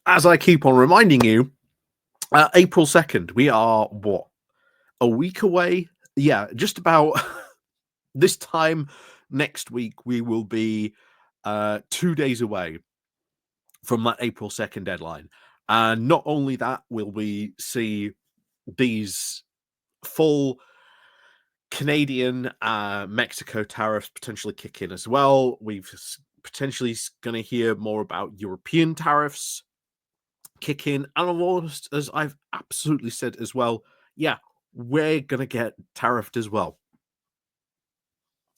as I keep on reminding you, April 2nd, we are what? A week away? Yeah, just about this time next week, we will be 2 days away from that April 2nd deadline. And not only that, will we see these full Canadian, Mexico tariffs potentially kick in as well. We've potentially going to hear more about European tariffs kick in, and almost as I've absolutely said as well, yeah, we're going to get tariffed as well.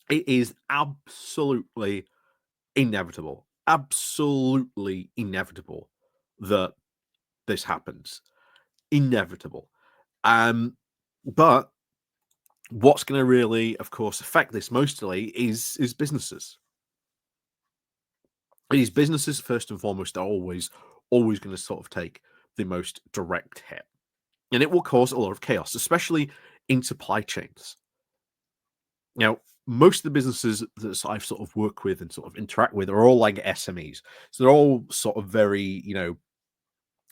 It is absolutely absolutely inevitable that this happens. Inevitable. But what's going to really, of course, affect this mostly is businesses. These businesses, first and foremost, are always going to sort of take the most direct hit, and it will cause a lot of chaos, especially in supply chains. Now, most of the businesses that I've sort of worked with and sort of interact with are all like SMEs, so they're all sort of very,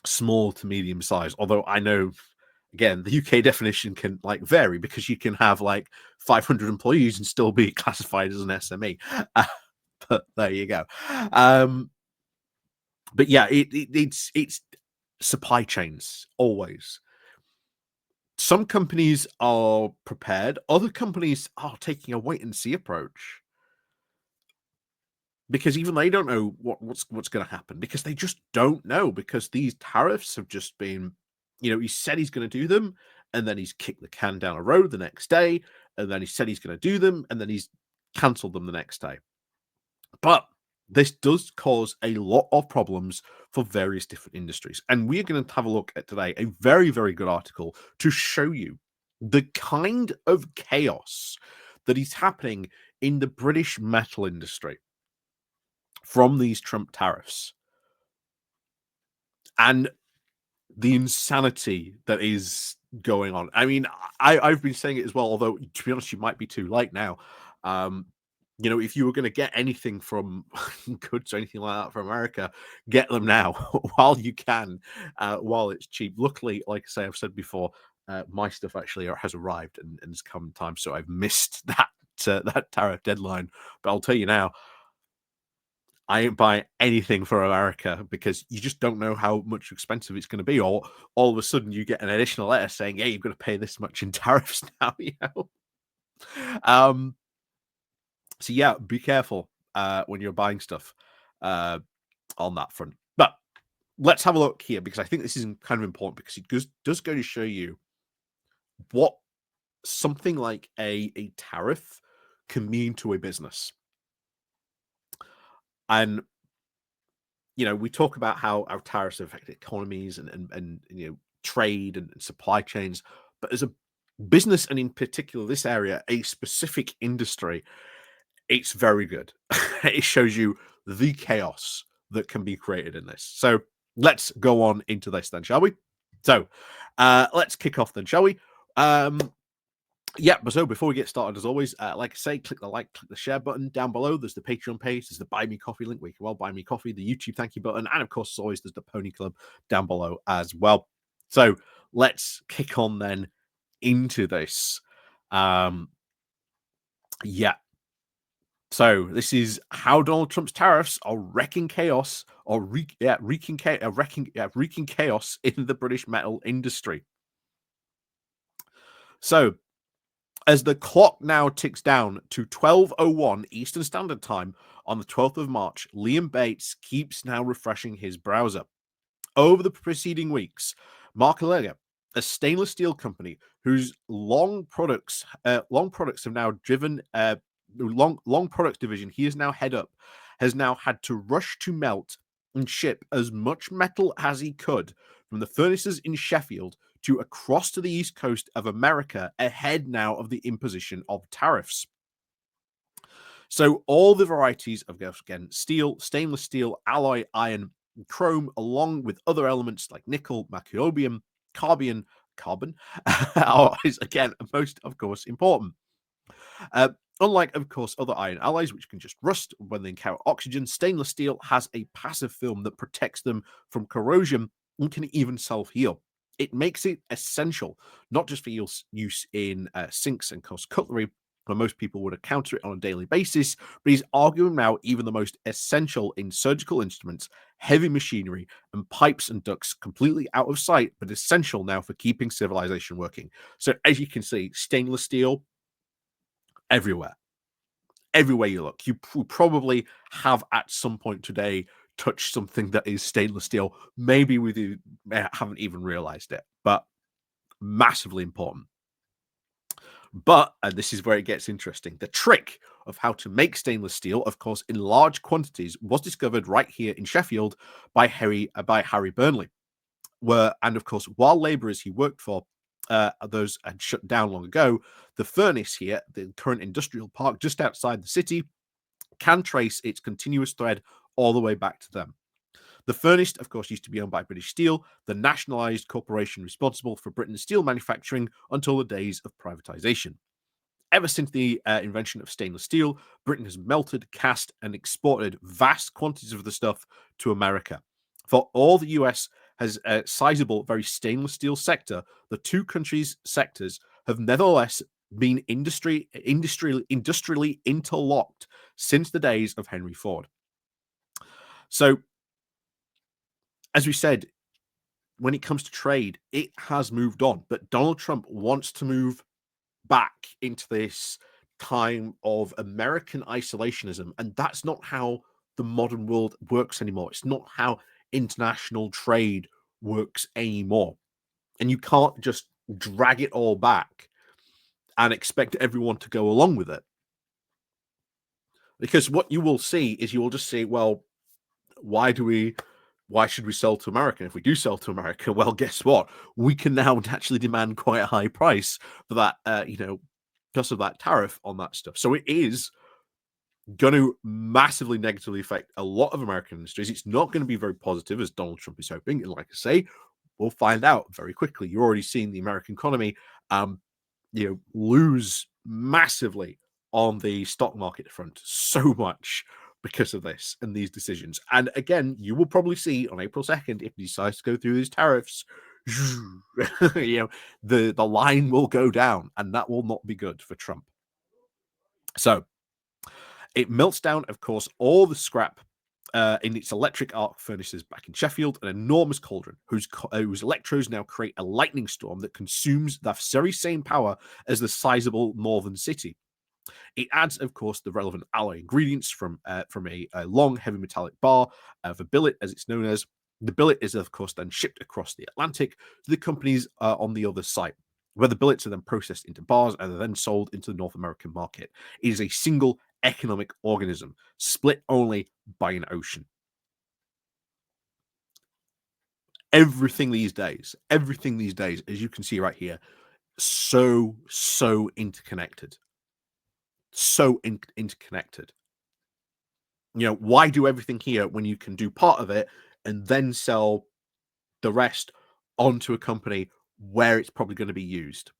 small to medium size. Although I know, again, the UK definition can like vary because you can have like 500 employees and still be classified as an SME. But there you go. But yeah, it's supply chains always. Some companies are prepared, other companies are taking a wait and see approach because even they don't know what's going to happen, because they just don't know, because these tariffs have just been, he said he's going to do them, and then he's kicked the can down a road the next day, and then he said he's going to do them, and then he's cancelled them the next day. But this does cause a lot of problems for various different industries. And we're going to have a look at today a very, very good article to show you the kind of chaos that is happening in the British metal industry from these Trump tariffs, and the insanity that is going on. I mean, I've been saying it as well, although to be honest, you might be too late now. If you were going to get anything from goods or anything like that from America, get them now while you can, while it's cheap. Luckily, like I say, I've said before, my stuff actually has arrived and has come in time, so I've missed that tariff deadline. But I'll tell you now, I ain't buying anything for America because you just don't know how much expensive it's going to be. Or all of a sudden you get an additional letter saying, "Yeah, you've got to pay this much in tariffs now." So yeah, be careful when you're buying stuff on that front. But let's have a look here, because I think this is kind of important, because it does go to show you what something like a tariff can mean to a business. And we talk about how our tariffs affect economies and trade and supply chains, but as a business, and in particular this area, a specific industry, it's very good. It shows you the chaos that can be created in this. So let's go on into this then, shall we? So let's kick off then, shall we? But so before we get started, as always, like I say, click the share button down below. There's the Patreon page, there's the Buy Me Coffee link where you can buy me coffee, the YouTube thank you button, and of course, as always, there's the Pony Club down below as well. So let's kick on then into this. So this is how Donald Trump's tariffs are wreaking chaos, or wreaking chaos in the British metal industry. So, as the clock now ticks down to 12:01 Eastern Standard Time on the 12th of March, Liam Bates keeps now refreshing his browser. Over the preceding weeks, Mark Allega, a stainless steel company whose long products have now driven long products division he is now head up, has now had to rush to melt and ship as much metal as he could from the furnaces in Sheffield to across to the east coast of America, ahead now of the imposition of tariffs. So all the varieties of, again, steel, stainless steel, alloy, iron, and chrome, along with other elements like nickel, macrobium, carbon, is again most, of course, important. Unlike, of course, other iron alloys, which can just rust when they encounter oxygen, stainless steel has a passive film that protects them from corrosion and can even self heal. It makes it essential, not just for use in sinks and cutlery, where most people would encounter it on a daily basis, but he's arguing now even the most essential in surgical instruments, heavy machinery, and pipes and ducts completely out of sight, but essential now for keeping civilization working. So, as you can see, stainless steel everywhere. Everywhere you look, you probably have at some point today touched something that is stainless steel. Maybe with you haven't even realized it, but massively important. But, and this is where it gets interesting, the trick of how to make stainless steel, of course, in large quantities, was discovered right here in Sheffield by Harry Burnley. And of course, while labourers he worked for, those had shut down long ago, the furnace here, the current industrial park just outside the city, can trace its continuous thread all the way back to them. The furnace, of course, used to be owned by British Steel, the nationalised corporation responsible for Britain's steel manufacturing until the days of privatisation. Ever since the invention of stainless steel, Britain has melted, cast, and exported vast quantities of the stuff to America. For all the US has a sizable, very stainless steel sector, the two countries' sectors have nevertheless been industrially interlocked since the days of Henry Ford. So, as we said, when it comes to trade, it has moved on, but Donald Trump wants to move back into this time of American isolationism, and that's not how the modern world works anymore. It's not how international trade works anymore. And you can't just drag it all back and expect everyone to go along with it. Because what you will see is you will just say, well, why should we sell to America? If we do sell to America, well, guess what? We can now actually demand quite a high price for that, because of that tariff on that stuff. So it is going to massively negatively affect a lot of American industries. It's not going to be very positive, as Donald Trump is hoping. And like I say, we'll find out very quickly. You're already seeing the American economy, lose massively on the stock market front, so much because of this and these decisions. And again, you will probably see on April 2nd, if he decides to go through these tariffs, the line will go down, and that will not be good for Trump. So it melts down, of course, all the scrap in its electric arc furnaces back in Sheffield, an enormous cauldron whose electrodes now create a lightning storm that consumes the very same power as the sizable northern city. It adds, of course, the relevant alloy ingredients from a long, heavy metallic bar, the billet, as it's known as. The billet is, of course, then shipped across the Atlantic to the companies on the other side, where the billets are then processed into bars and are then sold into the North American market. It is a single economic organism, split only by an ocean. Everything these days, as you can see right here, so interconnected. So interconnected. Why do everything here when you can do part of it and then sell the rest onto a company where it's probably going to be used?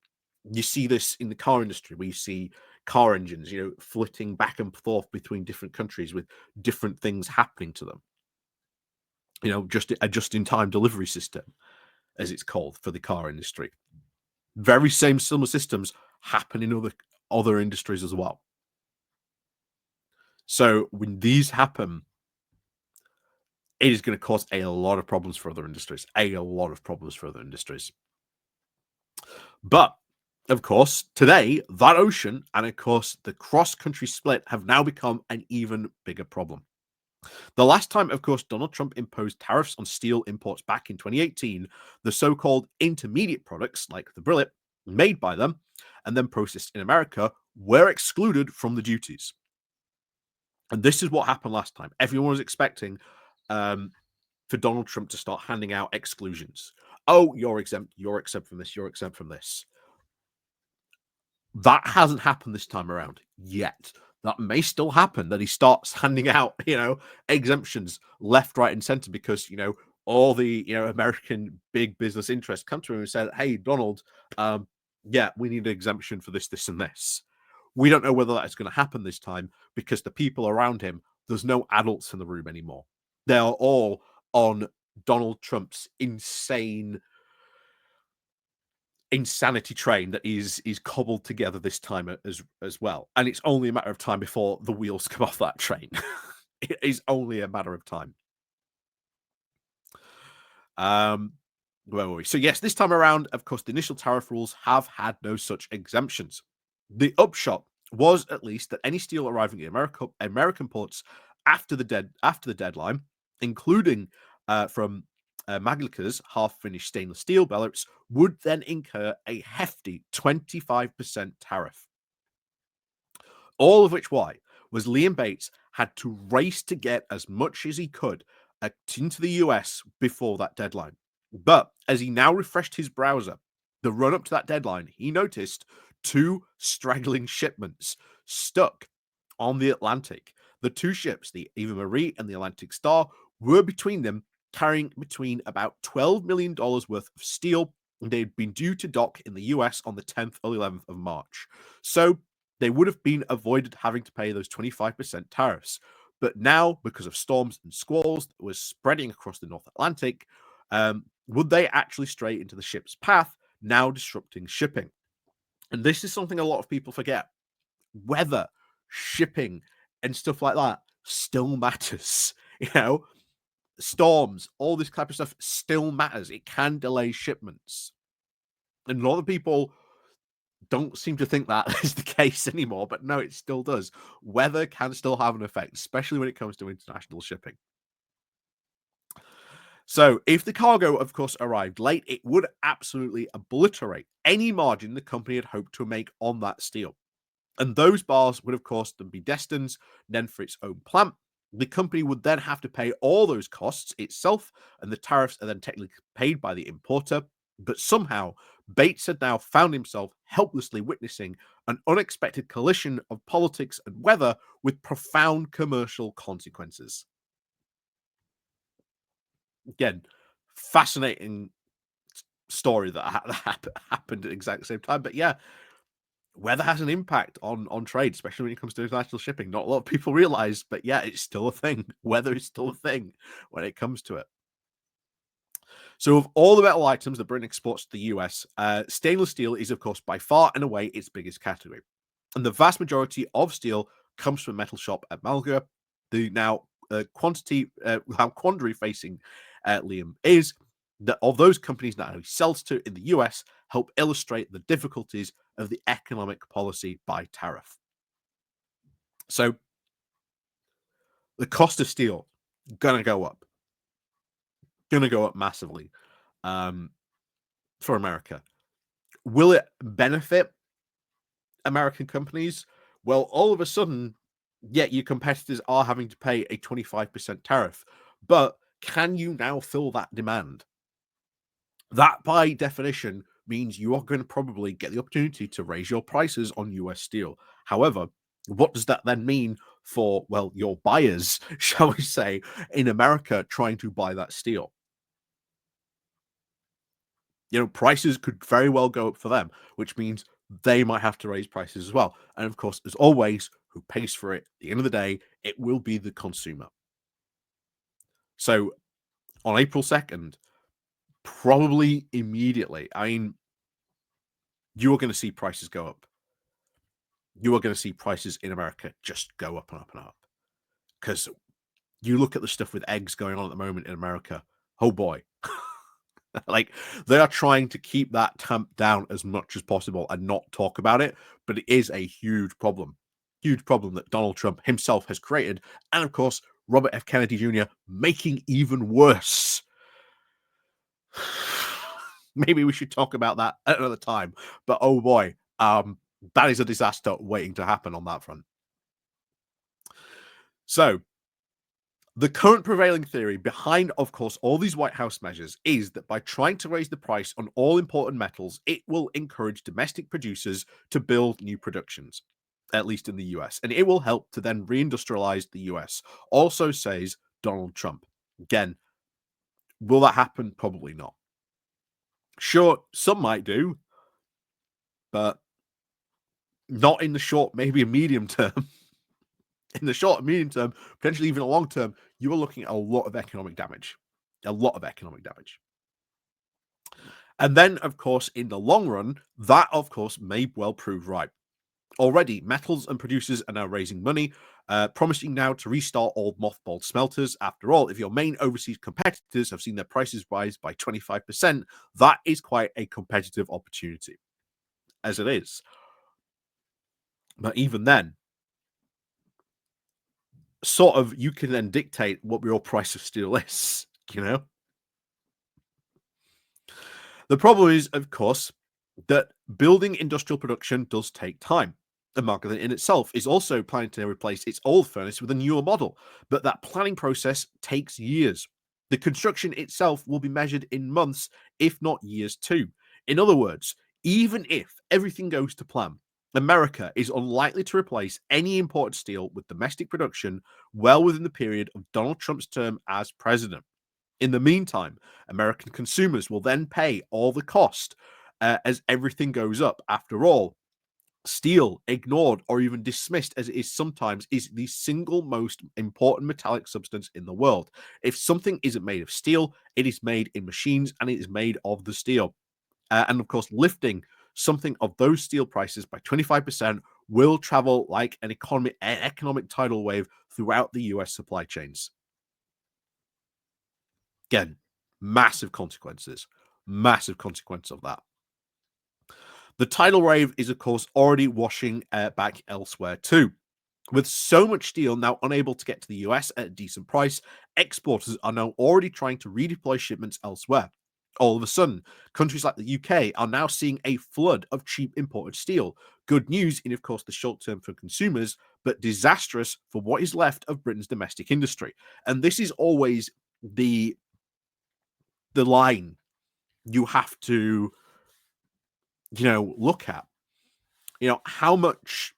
You see this in the car industry, where you see car engines, flitting back and forth between different countries with different things happening to them. Just a just-in-time delivery system, as it's called for the car industry. Very same similar systems happen in other industries as well. So when these happen, it is going to cause a lot of problems for other industries. But of course, today, that ocean and of course the cross-country split have now become an even bigger problem. The last time, of course, Donald Trump imposed tariffs on steel imports back in 2018, the so-called intermediate products like the billet made by them and then processed in America were excluded from the duties. And this is what happened last time. Everyone was expecting for Donald Trump to start handing out exclusions. Oh, you're exempt from this, you're exempt from this. That hasn't happened this time around yet. That may still happen, that he starts handing out, exemptions left, right, and center because, all the, American big business interests come to him and said, hey, Donald, yeah, we need an exemption for this, this, and this. We don't know whether that is going to happen this time because the people around him, there's no adults in the room anymore. They are all on Donald Trump's insanity train that is cobbled together this time as well. And it's only a matter of time before the wheels come off that train. It is only a matter of time. Um, where were we? So yes, this time around, of course, the initial tariff rules have had no such exemptions. The upshot was at least that any steel arriving in American ports after the deadline, including from Maglica's half-finished stainless steel billets, would then incur a hefty 25% tariff. All of which why was Liam Bates had to race to get as much as he could into the US before that deadline. But as he now refreshed his browser, the run up to that deadline, he noticed two straggling shipments stuck on the Atlantic. The two ships, the Eva Marie and the Atlantic Star, were between them carrying between about $12 million worth of steel, and they'd been due to dock in the US on the 10th or 11th of March. So they would have been avoided having to pay those 25% tariffs. But now, because of storms and squalls that was spreading across the North Atlantic, would they actually stray into the ship's path, now disrupting shipping? And this is something a lot of people forget. Weather, shipping, and stuff like that still matters. You know, storms, all this type of stuff still matters. It can delay shipments. And a lot of people don't seem to think that is the case anymore, but no, it still does. Weather can still have an effect, especially when it comes to international shipping. So, if the cargo, of course, arrived late, it would absolutely obliterate any margin the company had hoped to make on that steel. And those bars would, of course, then be destined then for its own plant. The company would then have to pay all those costs itself, and the tariffs are then technically paid by the importer. But somehow, Bates had now found himself helplessly witnessing an unexpected collision of politics and weather with profound commercial consequences. Again, fascinating story that happened at the exact same time. But yeah, weather has an impact on trade, especially when it comes to international shipping. Not a lot of people realize, but yeah, it's still a thing. Weather is still a thing when it comes to it. So, of all the metal items that Britain exports to the US, stainless steel is, of course, by far and away its biggest category. And the vast majority of steel comes from a metal shop at Malga. The now how quandary facing Liam is that of those companies that he sells to in the US help illustrate the difficulties of the economic policy by tariff. So the cost of steel gonna go up massively for America. Will it benefit American companies? Well, all of a sudden, yeah, your competitors are having to pay a 25% tariff, but can you now fill that demand? That, by definition, means you are going to probably get the opportunity to raise your prices on US steel. However, what does that then mean for, well, your buyers, shall we say, in America trying to buy that steel? You know, prices could very well go up for them, which means they might have to raise prices as well. And of course, as always, who pays for it? At the end of the day, it will be the consumer. So on April 2nd, probably immediately, I mean, you are going to see prices go up. You are going to see prices in America just go up and up and up. Because you look at the stuff with eggs going on at the moment in America. Oh boy. Like, they are trying to keep that tamped down as much as possible and not talk about it, but it is a huge problem that Donald Trump himself has created, and of course Robert F. Kennedy Jr. making even worse. Maybe we should talk about that at another time, but oh boy, that is a disaster waiting to happen on that front. So the current prevailing theory behind, of course, all these White House measures is that by trying to raise the price on all important metals, it will encourage domestic producers to build new productions, at least in the US, and it will help to then reindustrialize the US. Also says Donald Trump. Again, will that happen? Probably not. Sure, some might do, but Not in the short, maybe a medium term. In the short and medium term, potentially even a long term, you are looking at a lot of economic damage. A lot of economic damage. And then, of course, in the long run, that, of course, may well prove right. Already, metals and producers are now raising money, promising now to restart old mothballed smelters. After all, if your main overseas competitors have seen their prices rise by 25%, that is quite a competitive opportunity, as it is. But even then, sort of, you can then dictate what your price of steel is, you know? The problem is, of course, that building industrial production does take time. The market in itself is also planning to replace its old furnace with a newer model, but that planning process takes years. The construction itself will be measured in months, if not years too. In other words, even if everything goes to plan, America is unlikely to replace any imported steel with domestic production well within the period of Donald Trump's term as president. In the meantime, American consumers will then pay all the cost as everything goes up. After all, steel, ignored or even dismissed as it is sometimes, is the single most important metallic substance in the world. If something isn't made of steel, it is made in machines and it is made of the steel. And of course, lifting something of those steel prices by 25% will travel like an economic tidal wave throughout the US supply chains. Again, massive consequences. Massive consequence of that. The tidal wave is, of course, already washing back elsewhere too. With so much steel now unable to get to the US at a decent price, exporters are now already trying to redeploy shipments elsewhere. All of a sudden, countries like the UK are now seeing a flood of cheap imported steel. Good news in, of course, the short term for consumers, but disastrous for what is left of Britain's domestic industry. And this is always the line you have to, look at. How much,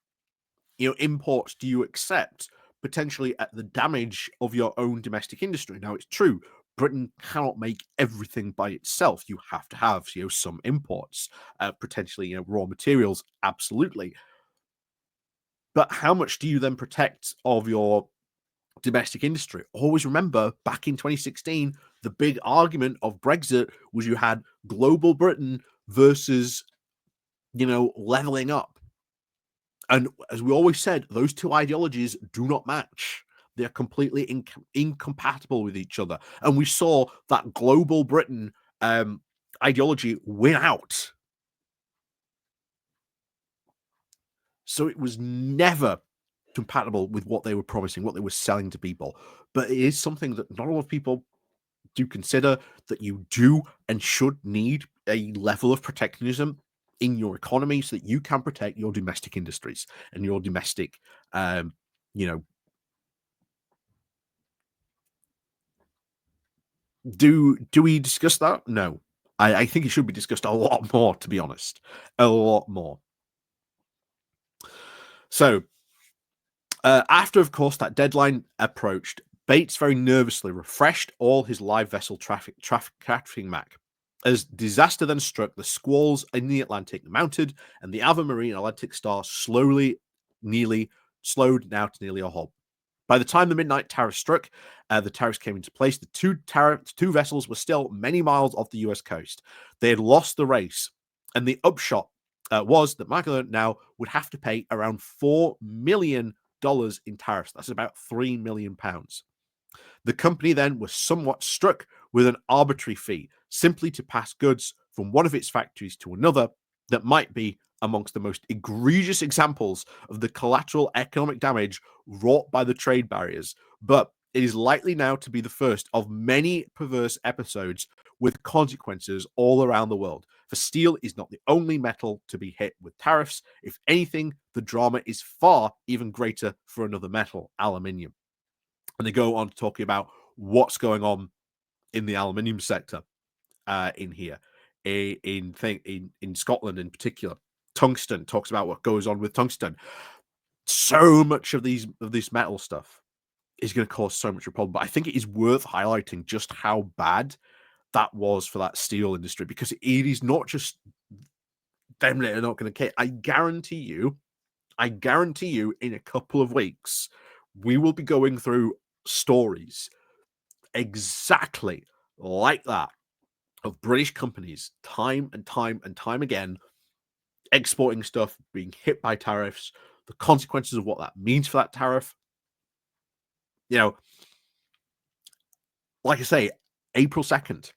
imports do you accept potentially at the damage of your own domestic industry? Now, it's true, Britain cannot make everything by itself. You have to have, some imports, potentially, raw materials, absolutely. But how much do you then protect of your domestic industry? Always remember, back in 2016, the big argument of Brexit was you had global Britain versus, leveling up. And as we always said, those two ideologies do not match. They're completely incompatible with each other. And we saw that global Britain ideology win out. So it was never compatible with what they were promising, what they were selling to people. But it is something that not a lot of people do consider, that you do and should need a level of protectionism in your economy so that you can protect your domestic industries and your domestic, you know, do we discuss that? No. I think it should be discussed a lot more, to be honest. A lot more. So, after, of course, that deadline approached, Bates very nervously refreshed all his live vessel tracking map. As disaster then struck, the squalls in the Atlantic mounted, and the Ave Maria Atlantic Star nearly slowed now to nearly a halt. By the time the midnight tariff struck, the tariffs came into place. The two vessels were still many miles off the US coast. They had lost the race, and the upshot was that Michael now would have to pay around $4 million in tariffs. That's about £3 million. The company then was somewhat struck with an arbitrary fee simply to pass goods from one of its factories to another that might be amongst the most egregious examples of the collateral economic damage wrought by the trade barriers. But it is likely now to be the first of many perverse episodes with consequences all around the world. For steel is not the only metal to be hit with tariffs. If anything, the drama is far even greater for another metal, aluminium. And they go on to talking about what's going on in the aluminium sector in here, in Scotland in particular. Tungsten, talks about what goes on with tungsten. So much of this metal stuff is going to cause so much of a problem. But I think it is worth highlighting just how bad that was for that steel industry, because it is not just them that are not going to care. I guarantee you I guarantee you in a couple of weeks, we will be going through stories exactly like that of British companies time and time and time again exporting stuff, being hit by tariffs, the consequences of what that means for that tariff. You know, like I say, April 2nd,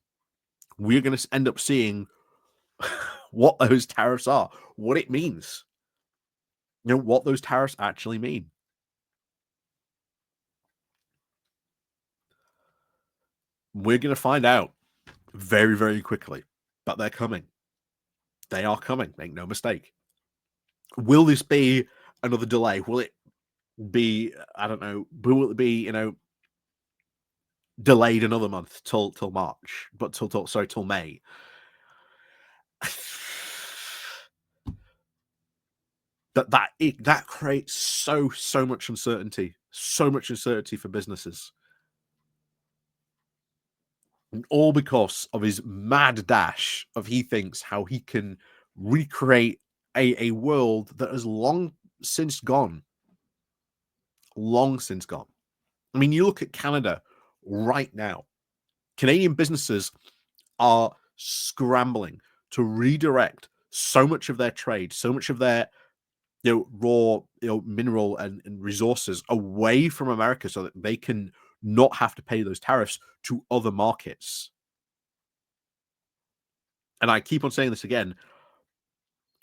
we're going to end up seeing what those tariffs are, what it means, what those tariffs actually mean. We're going to find out very, very quickly, but they're coming. They are coming, make no mistake. Will this be another delay? Will it be, I don't know, will it be, delayed another month till March, but till May? that creates so much uncertainty, for businesses, and all because of his mad dash of he thinks how he can recreate a world that has long since gone. Long since gone. I mean, you look at Canada right now. Canadian businesses are scrambling to redirect so much of their trade, so much of their raw mineral and resources away from America so that they can not have to pay those tariffs to other markets. And I keep on saying this again,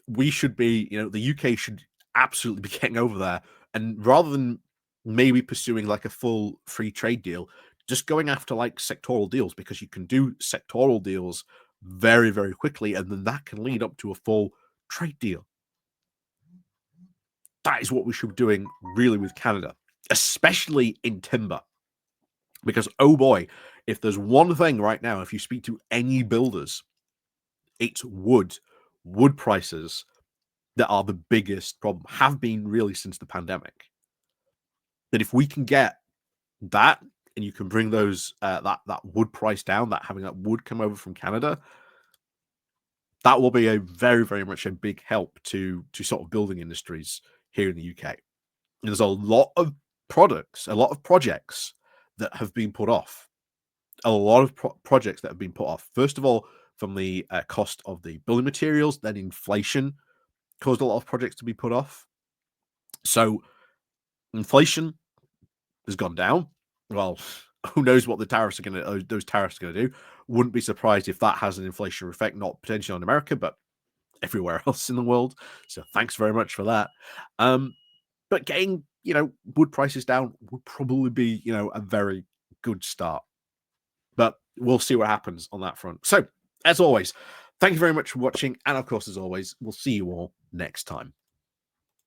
we should be, the UK should absolutely be getting over there, and rather than maybe pursuing like a full free trade deal, just going after like sectoral deals, because you can do sectoral deals very, very quickly, and then that can lead up to a full trade deal. That is what we should be doing really with Canada, especially in timber. Because, oh boy, if there's one thing right now, if you speak to any builders, it's wood prices that are the biggest problem, have been really since the pandemic. That if we can get that, and you can bring those that wood price down, that having that wood come over from Canada, that will be a very, very much a big help to sort of building industries here in the UK. And there's a lot of products, a lot of projects that have been put off. A lot of projects that have been put off. First of all, from the cost of the building materials, then inflation caused a lot of projects to be put off. So inflation has gone down. Well, who knows what those tariffs are going to do? Wouldn't be surprised if that has an inflation effect, not potentially on America, but everywhere else in the world. So thanks very much for that. But getting wood prices down would probably be a very good start. But we'll see what happens on that front. So, as always, thank you very much for watching. And of course, as always, we'll see you all next time.